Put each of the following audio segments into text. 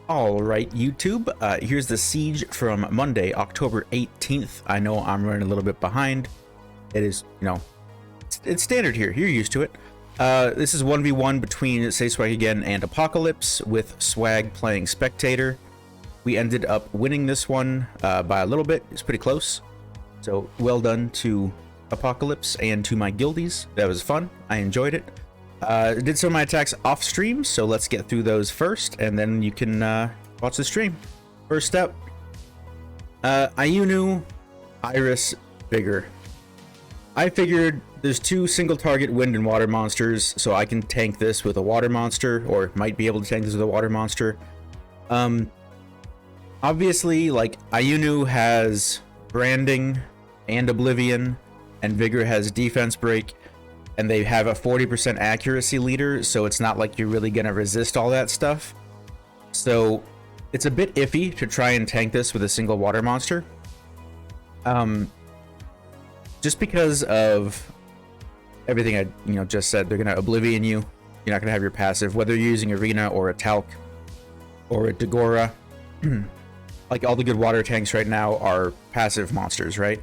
All right, YouTube, here's the siege from Monday, October 18th. I know I'm running a little bit behind. It is, it's standard here. You're used to it. This is 1v1 between Say Swag Again and Apocalypse, with Swag playing Spectator. We ended up winning this one by a little bit. It's pretty close. So well done to Apocalypse and to my guildies. That was fun. I enjoyed it. Did some of my attacks off stream, so let's get through those first, and then you can watch the stream. First up, Ayunu, Iris, Vigor. I figured there's two single target wind and water monsters, so I can tank this with a water monster, or might be able to tank this with a water monster. Obviously, like, Ayunu has branding and oblivion, and Vigor has defense break. And they have a 40% accuracy leader, so it's not like you're really gonna resist all that stuff. So it's a bit iffy to try and tank this with a single water monster. Just because of everything I just said, they're gonna oblivion you. You're not gonna have your passive, whether you're using Arena or a Talc or a Dagora. Like, all the good water tanks right now are passive monsters, right?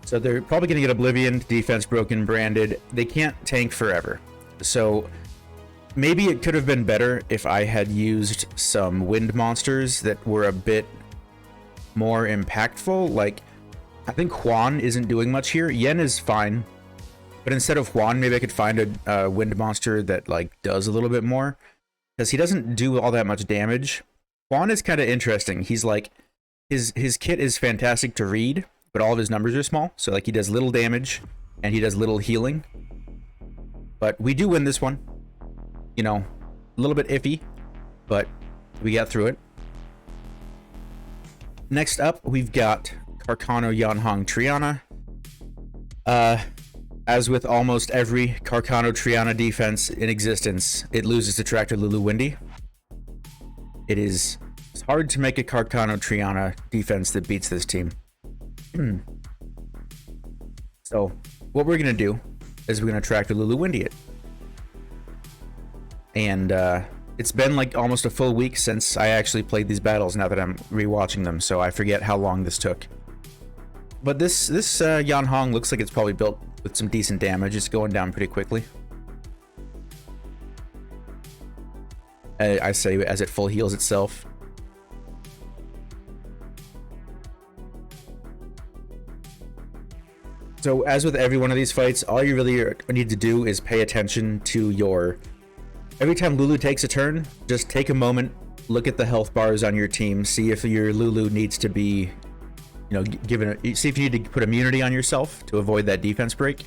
So they're probably going to get Oblivion, defense broken, branded. They can't tank forever. So maybe it could have been better if I had used some wind monsters that were a bit more impactful. Like, I think Juan isn't doing much here. Yen is fine. But instead of Juan, maybe I could find a wind monster that, like, does a little bit more. Because he doesn't do all that much damage. Juan is kind of interesting. He's like, his kit is fantastic to read, but all of his numbers are small, so like he does little damage and he does little healing. But we do win this one. A little bit iffy, but we got through it. Next up, we've got Carcano, Yanhong, Triana. As with almost every Carcano Triana defense in existence, it loses to Tractor Lulu Windy. It's hard to make a Carcano Triana defense that beats this team. So what we're gonna do is we're gonna Tractor Lulu Windy it. And it's been like almost a full week since I actually played these battles, now that I'm rewatching them, so I forget how long this took. But this Yanhong looks like it's probably built with some decent damage. It's going down pretty quickly. I say as it full heals itself. So as with every one of these fights, all you really need to do is pay attention to your... Every time Lulu takes a turn, just take a moment, look at the health bars on your team, see if your Lulu needs to be, see if you need to put immunity on yourself to avoid that defense break.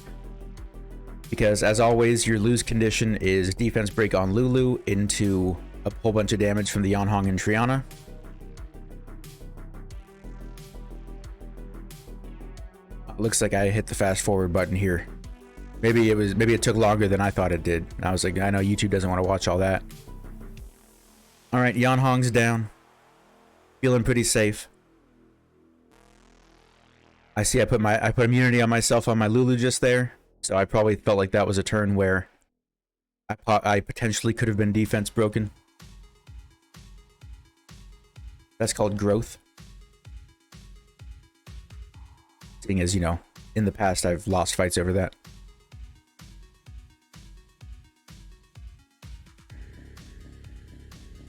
Because as always, your lose condition is defense break on Lulu into a whole bunch of damage from the Yanhong and Triana. Looks like I hit the fast forward button here. Maybe it took longer than I thought it did. I was like, I know YouTube doesn't want to watch all that. All right, Yanhong's down. Feeling pretty safe. I see I put immunity on myself on my Lulu just there. So I probably felt like that was a turn where I potentially could have been defense broken. That's called growth. Seeing as, in the past I've lost fights over that.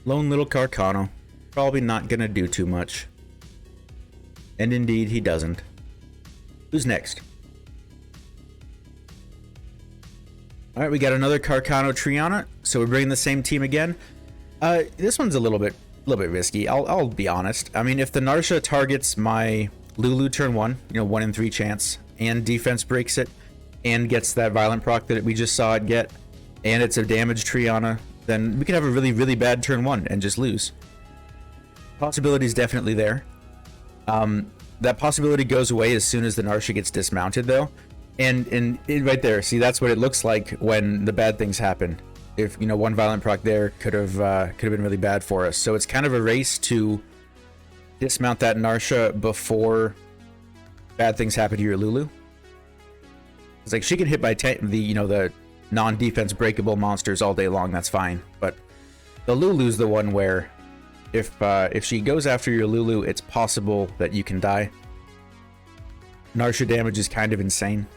Lone little Carcano. Probably not gonna do too much. And indeed, he doesn't. Who's next? Alright, we got another Carcano Triana. So we're bringing the same team again. This one's a little bit risky. I'll be honest. I mean, if the Narsha targets my Lulu turn 1, 1 in 3 chance, and defense breaks it, and gets that violent proc that we just saw it get, and it's a damaged Triana, then we could have a really, really bad turn 1 and just lose. Possibility is definitely there. That possibility goes away as soon as the Narsha gets dismounted, though. And right there, see, that's what it looks like when the bad things happen. If, one violent proc there could have been really bad for us. So it's kind of a race to dismount that Narsha before bad things happen to your Lulu. It's like she can hit by the non-defense breakable monsters all day long. That's fine, but the Lulu's the one where if she goes after your Lulu, it's possible that you can die. Narsha damage is kind of insane.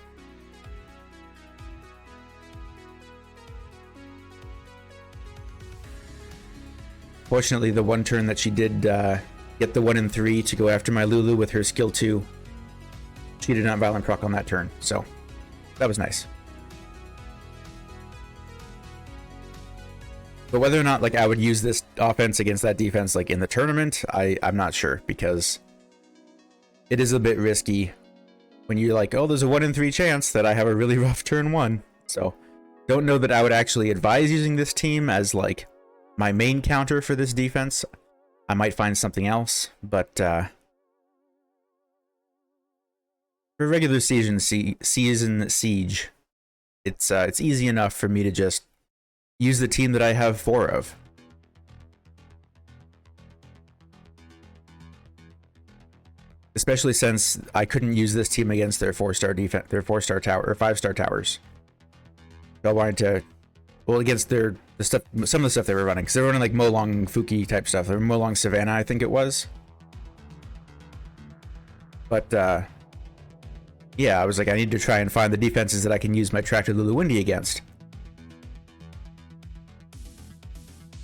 Fortunately, the one turn that she did get the 1 in 3 to go after my Lulu with her skill 2, she did not violent proc on that turn, so that was nice. But whether or not like I would use this offense against that defense like in the tournament, I'm not sure, because it is a bit risky when you're like, oh, there's a 1 in 3 chance that I have a really rough turn 1. So don't know that I would actually advise using this team as like my main counter for this defense. I might find something else, but for regular season siege, it's easy enough for me to just use the team that I have 4 of. Especially since I couldn't use this team against their 4-star defense, their 4-star tower or 5-star towers. So I wanted to, well, against the stuff, some of the stuff they were running, because they were running like Molong Fuki type stuff. They were Molong Savannah, I think it was. But yeah, I was like, I need to try and find the defenses that I can use my Tractor Luluwindi against.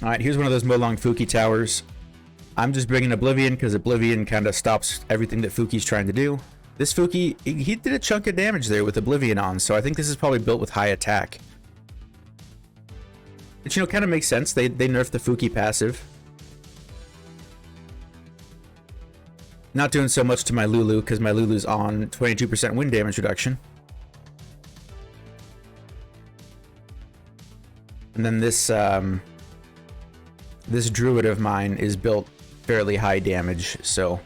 Alright, here's one of those Molong Fuki towers. I'm just bringing Oblivion because Oblivion kind of stops everything that Fuki's trying to do. This Fuki, he did a chunk of damage there with Oblivion on, so I think this is probably built with high attack. Which, you know, kind of makes sense. They nerfed the Fuki passive. Not doing so much to my Lulu because my Lulu's on 22% wind damage reduction. And then this this Druid of mine is built fairly high damage, so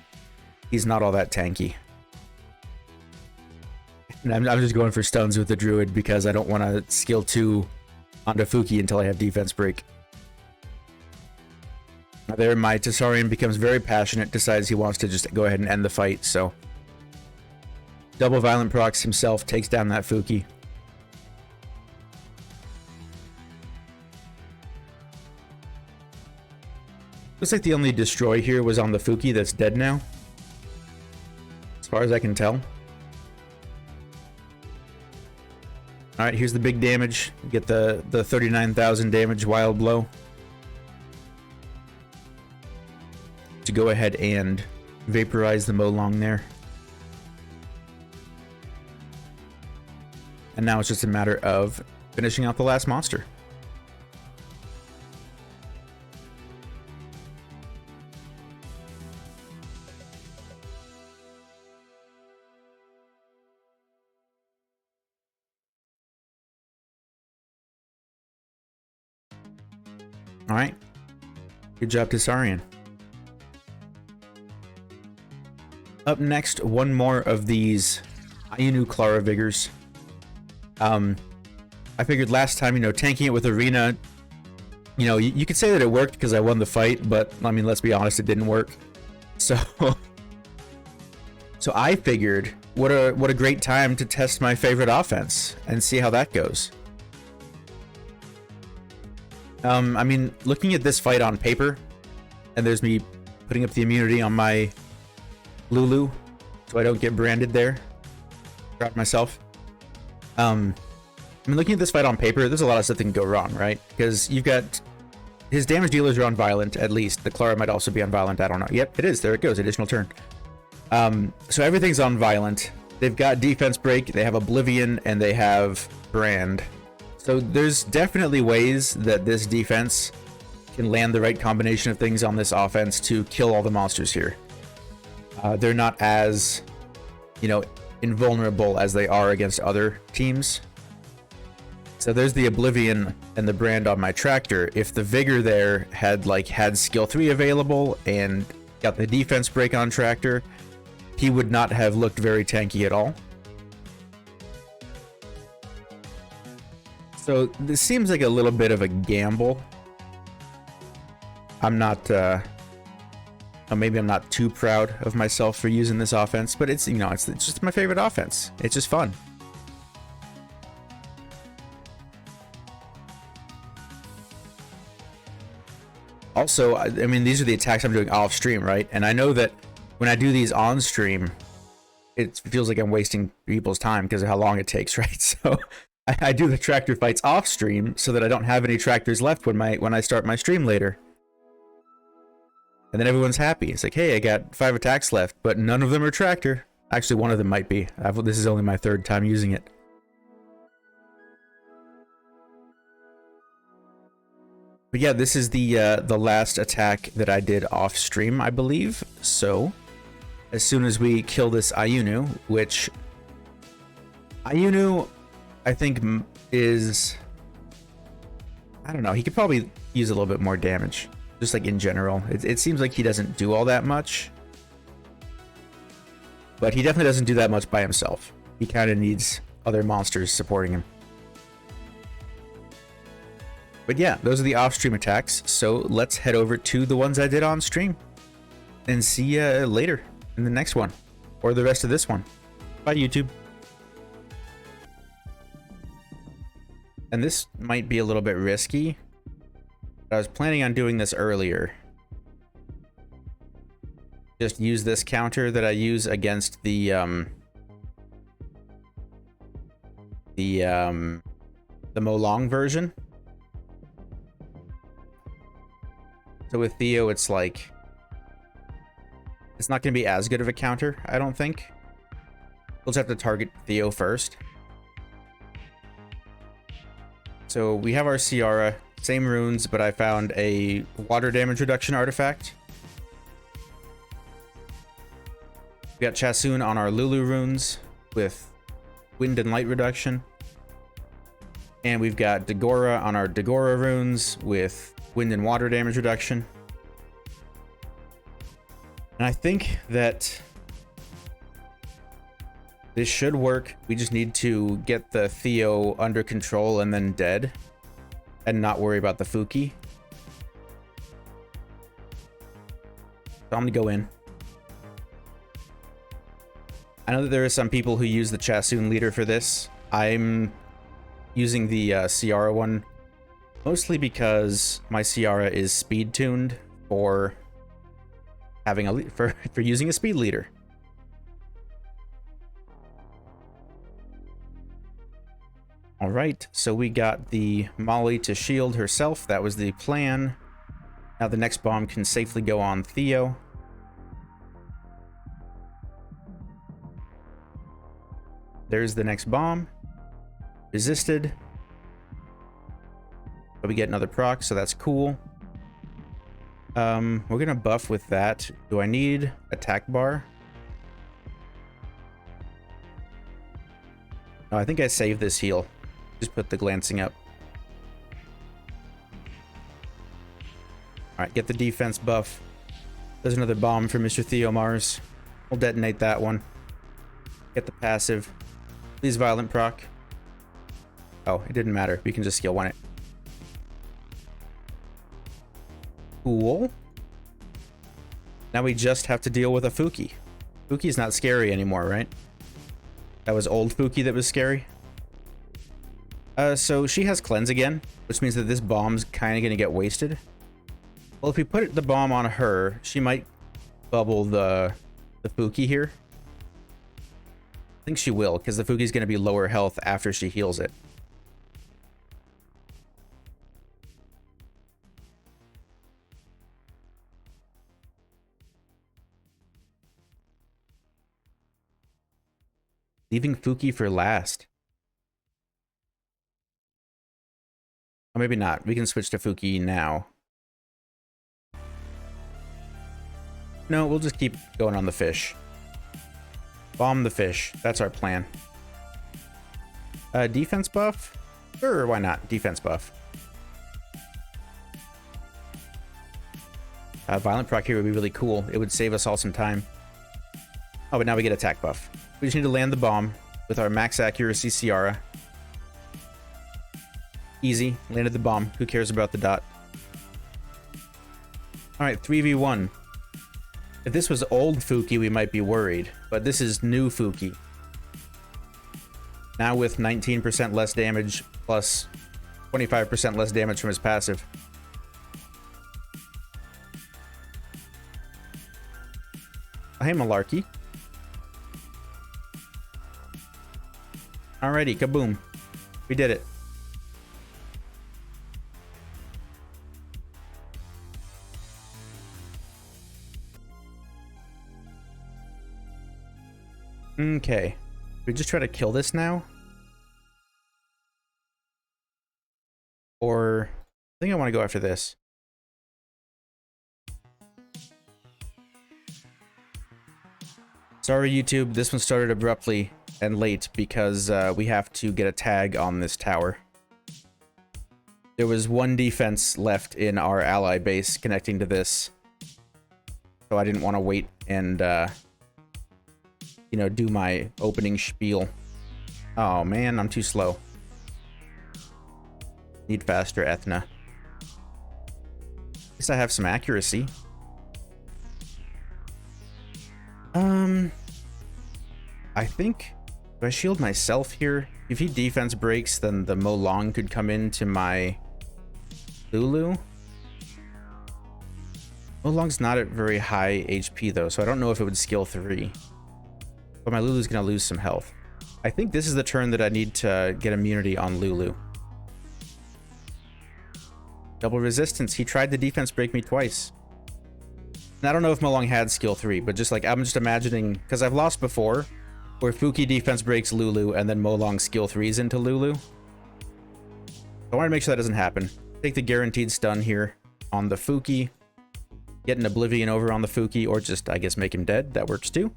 he's not all that tanky. And I'm just going for stuns with the Druid because I don't want to skill 2 onto Fuki until I have defense break. Now there, my Tessarian becomes very passionate, decides he wants to just go ahead and end the fight, so double violent procs himself, takes down that Fuki. Looks like the only destroy here was on the Fuki that's dead now, as far as I can tell. Alright, here's the big damage. Get the 39,000 damage Wild Blow to go ahead and vaporize the Molong there. And now it's just a matter of finishing out the last monster. Alright. Good job, Tessarian. Up next, one more of these Ayanu Clara Vigors. I figured last time, you know, tanking it with Arena, you know, you could say that it worked because I won the fight, but, I mean, let's be honest, it didn't work. So, so I figured, what a great time to test my favorite offense and see how that goes. I mean, looking at this fight on paper, and there's me putting up the immunity on my Lulu, so I don't get branded there. Proud of myself. I mean, looking at this fight on paper, there's a lot of stuff that can go wrong, right? Because you've got his damage dealers are on Violent, at least. The Clara might also be on Violent, I don't know. Yep, it is. There it goes. Additional turn. So everything's on Violent. They've got Defense Break, they have Oblivion, and they have Brand. So there's definitely ways that this defense can land the right combination of things on this offense to kill all the monsters here. They're not as, you know, invulnerable as they are against other teams. So there's the Oblivion and the Brand on my Tractor. If the Vigor there had skill 3 available and got the defense break on Tractor, he would not have looked very tanky at all. So this seems like a little bit of a gamble. I'm not, maybe I'm not too proud of myself for using this offense, but it's, you know, it's just my favorite offense. It's just fun. Also, I mean, these are the attacks I'm doing off stream, right? And I know that when I do these on stream, it feels like I'm wasting people's time because of how long it takes, right? So I do the tractor fights off stream so that I don't have any tractors left when I start my stream later. And then everyone's happy. It's like, hey, I got 5 attacks left, but none of them are tractor. Actually, one of them might be. This is only my 3rd time using it. But yeah, this is the last attack that I did off stream, I believe. So, as soon as we kill this Ayunu, which Ayunu, I think is, I don't know, he could probably use a little bit more damage, just like in general. It seems like he doesn't do all that much, but he definitely doesn't do that much by himself. He kind of needs other monsters supporting him. But yeah, those are the off-stream attacks, so let's head over to the ones I did on stream and see you later in the next one, or the rest of this one. Bye, YouTube. And this might be a little bit risky, but I was planning on doing this earlier. Just use this counter that I use against the Molong version. So with Theo, it's like, it's not going to be as good of a counter, I don't think. We'll just have to target Theo first. So we have our Ciara, same runes, but I found a water damage reduction artifact. We got Chasun on our Lulu runes with wind and light reduction. And we've got Dagora on our Dagora runes with wind and water damage reduction. And I think that this should work. We just need to get the Theo under control and then dead, and not worry about the Fuki. So I'm gonna go in. I know that there are some people who use the Chasun leader for this. I'm using the Ciara one mostly because my Ciara is speed tuned for having for using a speed leader. All right, so we got the Molly to shield herself. That was the plan. Now the next bomb can safely go on Theo. There's the next bomb. Resisted. But we get another proc, so that's cool. We're gonna buff with that. Do I need attack bar? Oh, I think I saved this heal. Just put the glancing up. Alright, get the defense buff. There's another bomb for Mr. Theo Mars. We'll detonate that one. Get the passive. Please violent proc. Oh, it didn't matter. We can just skill 1 it. Cool. Now we just have to deal with a Fuki. Fuki's not scary anymore, right? That was old Fuki that was scary. So she has cleanse again, which means that this bomb's kind of going to get wasted. Well, if we put the bomb on her, she might bubble the Fuki here. I think she will, because the Fuki's going to be lower health after she heals it. Leaving Fuki for last. Or maybe not. We can switch to Fuki now. No, we'll just keep going on the fish. Bomb the fish. That's our plan. Defense buff? Sure, why not? Defense buff. Violent proc here would be really cool. It would save us all some time. Oh, but now we get attack buff. We just need to land the bomb with our max accuracy Ciara. Easy. Landed the bomb. Who cares about the dot? Alright, 3v1. If this was old Fuki, we might be worried. But this is new Fuki. Now with 19% less damage, plus 25% less damage from his passive. Hey, Malarkey. Alrighty, kaboom. We did it. Okay. We just try to kill this now? Or I think I want to go after this. Sorry, YouTube. This one started abruptly and late because we have to get a tag on this tower. There was one defense left in our ally base connecting to this. So I didn't want to wait and, you know, do my opening spiel. Oh, man, I'm too slow. Need faster, Ethna. At least I have some accuracy. I think... Do I shield myself here? If he defense breaks, then the Mo Long could come into my Lulu. Mo Long's not at very high HP, though, so I don't know if it would skill 3. But my Lulu's gonna lose some health. I think this is the turn that I need to get immunity on Lulu. Double resistance. He tried to defense break me twice. And I don't know if Mo Long had skill 3, but just like, I'm just imagining, because I've lost before, where Fuki defense breaks Lulu and then Mo Long skill 3s into Lulu. I want to make sure that doesn't happen. Take the guaranteed stun here on the Fuki. Get an Oblivion over on the Fuki, or just, I guess, make him dead. That works too.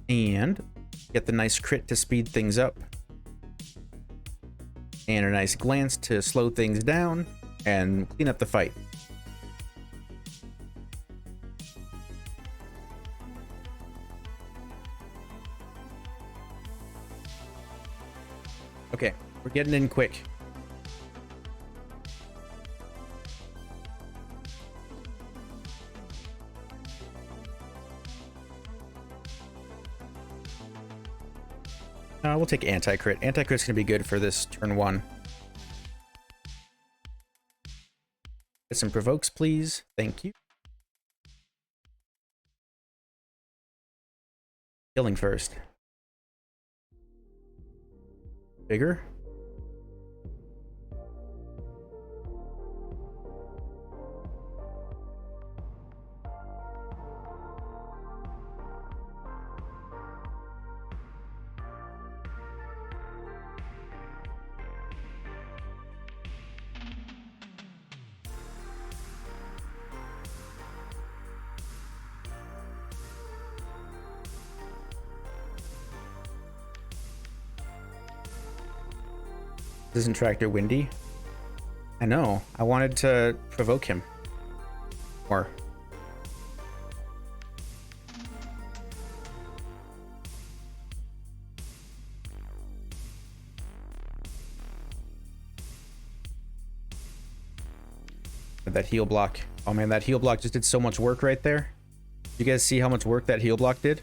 And get the nice crit to speed things up. And a nice glance to slow things down and clean up the fight. Okay, we're getting in quick. We'll take anti-crit. Anti-crit's gonna be good for this turn 1. Get some provokes, please. Thank you. Killing first. Bigger. Isn't Tractor windy? I know. I wanted to provoke him. Or... that heal block. Oh man, that heal block just did so much work right there. You guys see how much work that heal block did?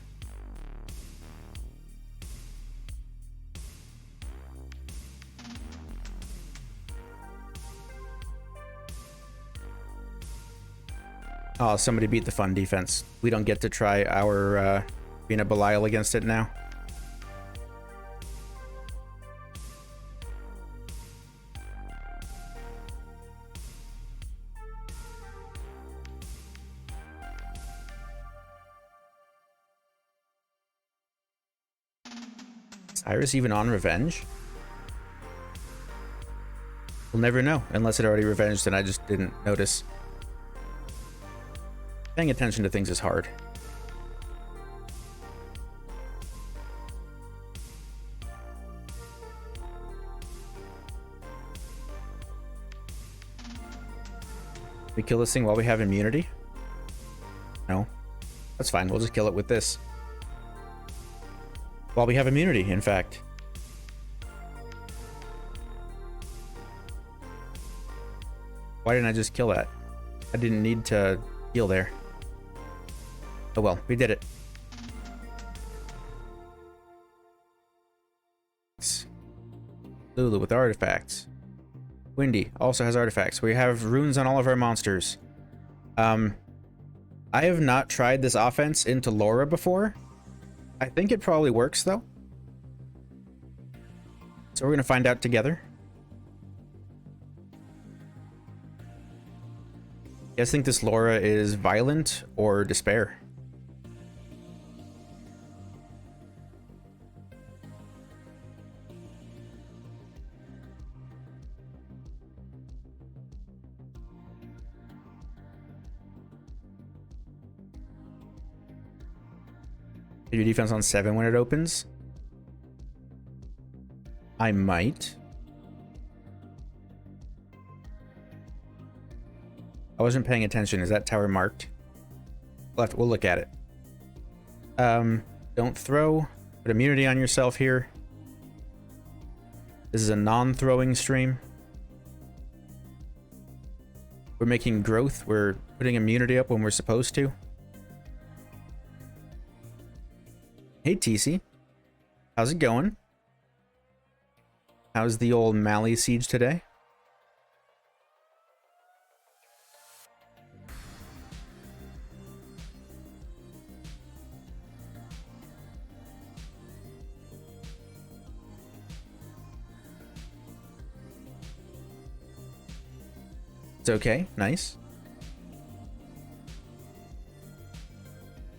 Oh, somebody beat the fun defense. We don't get to try our Rina Belial against it now. Is Iris even on revenge? We'll never know, unless it already revenged and I just didn't notice. Paying attention to things is hard. We kill this thing while we have immunity? No. That's fine, we'll just kill it with this. While we have immunity, in fact. Why didn't I just kill that? I didn't need to heal there. Oh well, we did it. Lulu with artifacts. Windy also has artifacts. We have runes on all of our monsters. I have not tried this offense into Laura before. I think it probably works though. So we're gonna find out together. You guys think this Laura is violent or despair? Your defense on 7 when it opens? I might. I wasn't paying attention. Is that tower marked? We'll look at it. Don't throw. Put immunity on yourself here. This is a non-throwing stream. We're making growth. We're putting immunity up when we're supposed to. Hey, TC. How's it going? How's the old Mali siege today? It's okay. Nice.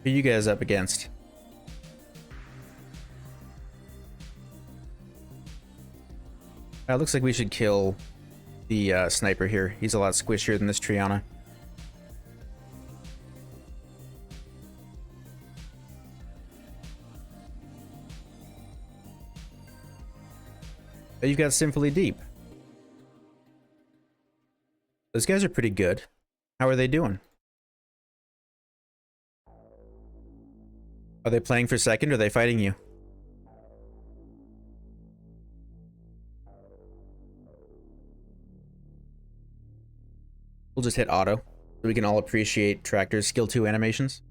Who are you guys up against? Looks like we should kill the sniper here. He's a lot squishier than this Triana. But you've got Sinfully Deep. Those guys are pretty good. How are they doing? Are they playing for second or are they fighting you? We'll just hit auto so we can all appreciate Tractor's skill 2 animations.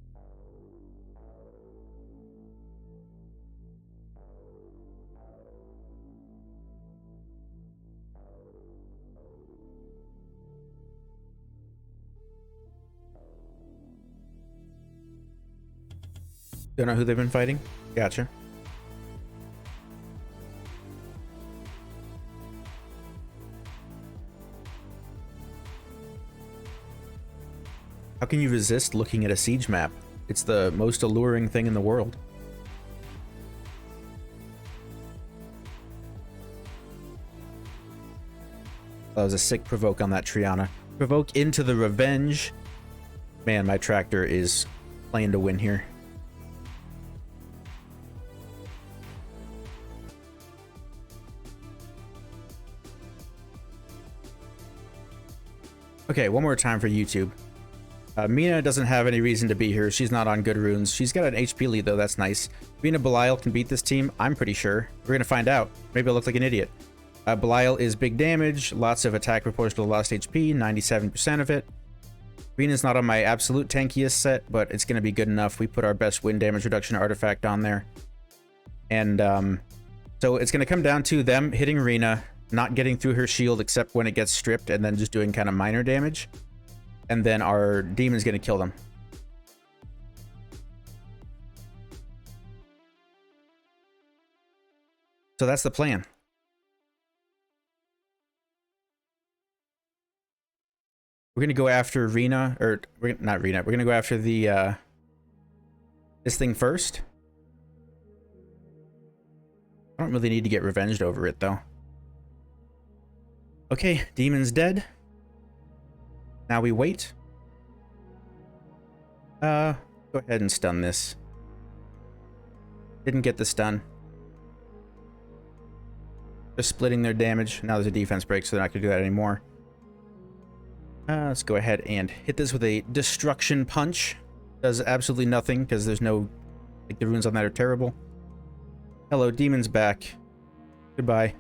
Don't know who they've been fighting? Gotcha. How can you resist looking at a siege map? It's the most alluring thing in the world. That was a sick provoke on that Triana. Provoke into the revenge. Man, my Tractor is playing to win here. Okay, one more time for YouTube. Mina doesn't have any reason to be here. She's not on good runes. She's got an HP lead, though. That's nice. Mina Belial can beat this team. I'm pretty sure. We're going to find out. Maybe I look like an idiot. Belial is big damage. Lots of attack proportional to lost HP. 97% of it. Mina's not on my absolute tankiest set, but it's going to be good enough. We put our best wind damage reduction artifact on there. And so it's going to come down to them hitting Rina, not getting through her shield except when it gets stripped, and then just doing kind of minor damage. And then our demon's gonna kill them. So that's the plan. We're gonna go after Rina, or not Rina. We're gonna go after the this thing first. I don't really need to get revenged over it though. Okay, demon's dead. Now we wait. Go ahead and stun this. Didn't get the stun. They're splitting their damage. Now there's a defense break, so they're not gonna do that anymore. Let's go ahead and hit this with a destruction punch. Does absolutely nothing because there's no, like, the runes on that are terrible. Hello, demon's back. Goodbye.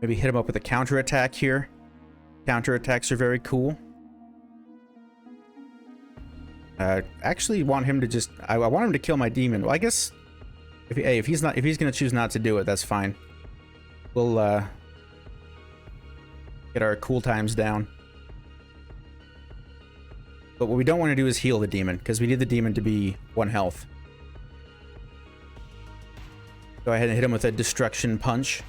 Maybe hit him up with a counterattack here. Counterattacks are very cool. Actually want him to just, I want him to kill my demon. Well, I guess if he's gonna choose not to do it, that's fine. we'll get our cool times down. But what we don't want to do is heal the demon, because we need the demon to be 1 health. Go ahead and hit him with a destruction punch.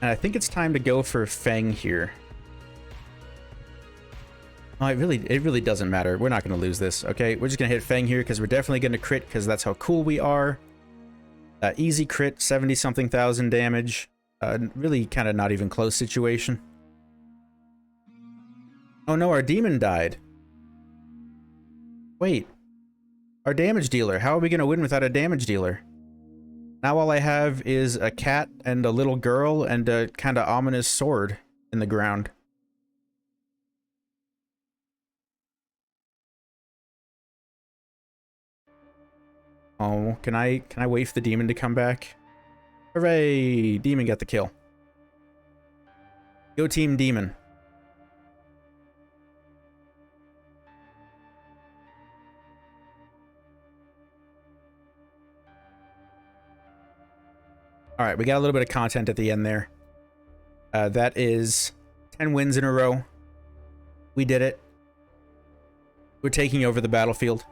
And I think it's time to go for Feng here. Oh, it really doesn't matter. We're not going to lose this, okay? We're just going to hit Feng here because we're definitely going to crit because that's how cool we are. Easy crit, 70-something thousand damage. Really kind of not even close situation. Oh no, our demon died. Wait. Our damage dealer. How are we going to win without a damage dealer? Now all I have is a cat and a little girl and a kind of ominous sword in the ground. Oh, can I wait for the demon to come back? Hooray! Demon got the kill. Go team demon. Alright, we got a little bit of content at the end there. That is 10 wins in a row. We did it. We're taking over the battlefield.